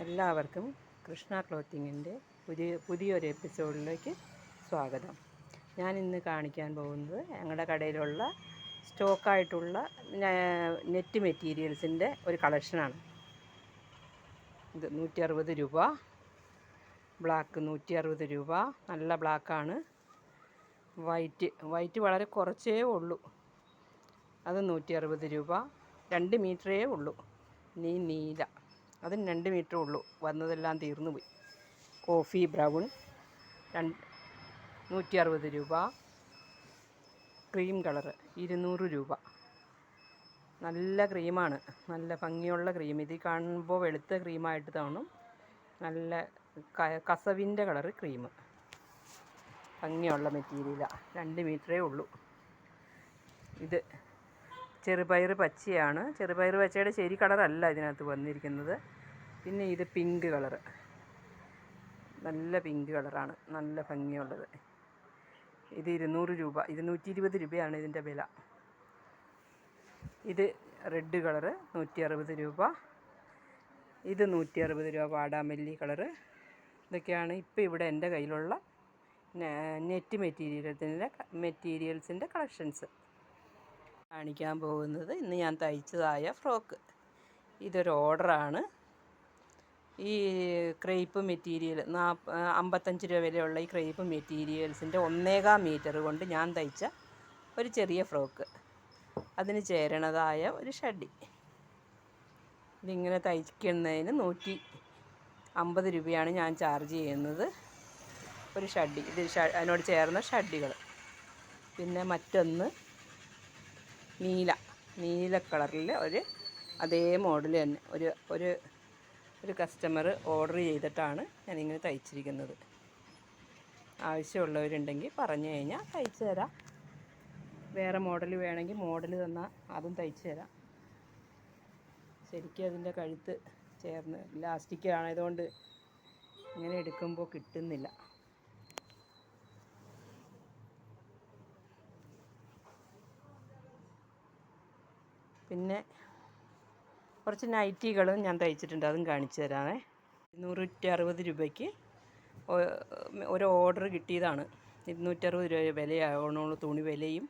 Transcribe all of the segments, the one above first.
എല്ലാവർക്കും കൃഷ്ണ ക്ലോത്തിങ്ങിൻ്റെ പുതിയൊരു എപ്പിസോഡിലേക്ക് സ്വാഗതം. ഞാൻ ഇന്ന് കാണിക്കാൻ പോകുന്നത് ഞങ്ങളുടെ കടയിലുള്ള സ്റ്റോക്കായിട്ടുള്ള നെറ്റ് മെറ്റീരിയൽസിൻ്റെ ഒരു കളക്ഷനാണ്. ഇത് 160 രൂപ, ബ്ലാക്ക് 160 രൂപ. നല്ല ബ്ലാക്കാണ്. വൈറ്റ് വളരെ കുറച്ചേ ഉള്ളൂ, അത് 160 രൂപ. 2 മീറ്ററേ ഉള്ളൂ. നീല അതിന് 2 മീറ്റർ ഉള്ളൂ, വന്നതെല്ലാം തീർന്നു പോയി. കോഫി ബ്രൗൺ 160 രൂപ. ക്രീം കളറ് 200 രൂപ. നല്ല ക്രീമാണ്, നല്ല ഭംഗിയുള്ള ക്രീം. ഇത് കാണുമ്പോൾ വെളുത്ത ക്രീമായിട്ട് തോന്നും. നല്ല കസവിൻ്റെ കളറ് ക്രീം, ഭംഗിയുള്ള മെറ്റീരിയലാണ്. 2 മീറ്ററേ ഉള്ളൂ. ഇത് ചെറുപയർ പച്ചയാണ്. ചെറുപയർ പച്ചയുടെ ശരി കളറല്ല ഇതിനകത്ത് വന്നിരിക്കുന്നത്. പിന്നെ ഇത് പിങ്ക് കളറ്, നല്ല പിങ്ക് കളറാണ്, നല്ല ഭംഗിയുള്ളത്. ഇത് 200 രൂപ, 220 രൂപയാണ് ഇതിൻ്റെ വില. ഇത് റെഡ് കളറ് 160 രൂപ. ഇത് 160 രൂപ വാടാമല്ലി കളറ്. ഇതൊക്കെയാണ് ഇപ്പോൾ ഇവിടെ എൻ്റെ കയ്യിലുള്ള നെറ്റ് മെറ്റീരിയൽസിൻ്റെ കളക്ഷൻസ്. കാണിക്കാൻ പോകുന്നത് ഇന്ന് ഞാൻ തയ്ച്ചതായ ഫ്രോക്ക്. ഇതൊരു ഓർഡറാണ്. ഈ ക്രേപ്പ് മെറ്റീരിയൽ 55 രൂപ വിലയുള്ള ഈ ക്രേപ്പ് മെറ്റീരിയൽസിൻ്റെ 1.25 മീറ്റർ കൊണ്ട് ഞാൻ തയ്ച്ച ഒരു ചെറിയ ഫ്രോക്ക്, അതിന് ചേരണതായ ഒരു ഷഡ്ഡി. ഇതിങ്ങനെ തയ്ക്കുന്നതിന് 150 രൂപയാണ് ഞാൻ ചാർജ് ചെയ്യുന്നത്. ഒരു ഷഡ്ഡി, ഇത് അതിനോട് ചേർന്ന ഷഡ്ഡികൾ. പിന്നെ മറ്റൊന്ന് നീല കളറിൽ അതേ മോഡൽ തന്നെ ഒരു കസ്റ്റമർ ഓർഡർ ചെയ്തിട്ടാണ് ഞാനിങ്ങനെ തയ്ച്ചിരിക്കുന്നത്. ആവശ്യമുള്ളവരുണ്ടെങ്കിൽ പറഞ്ഞു കഴിഞ്ഞാൽ തയ്ച്ചു തരാം. വേറെ മോഡൽ വേണമെങ്കിൽ മോഡൽ തന്നാൽ അതും തയ്ച്ചു തരാം. ശരിക്കും അതിൻ്റെ കഴുത്ത് ചേർന്ന് ലാസ്റ്റിക് ആയതുകൊണ്ട് ഇങ്ങനെ എടുക്കുമ്പോൾ കിട്ടുന്നില്ല. പിന്നെ കുറച്ച് നൈറ്റികളും ഞാൻ തയ്ച്ചിട്ടുണ്ട്, അതും കാണിച്ചു തരാമേ. 260 രൂപയ്ക്ക് ഒരു ഓർഡർ കിട്ടിയതാണ്. 260 രൂപ വിലയാവണുള്ളൂ. തുണി വിലയും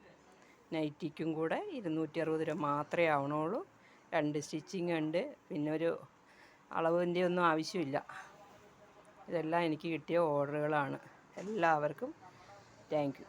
നൈറ്റിക്കും കൂടെ 260 രൂപ മാത്രമേ ആവണുള്ളൂ. 2 സ്റ്റിച്ചിങ് ഉണ്ട്. പിന്നെ ഒരു അളവിൻ്റെ ഒന്നും ആവശ്യമില്ല. ഇതെല്ലാം എനിക്ക് കിട്ടിയ ഓർഡറുകളാണ്. എല്ലാവർക്കും താങ്ക് യു.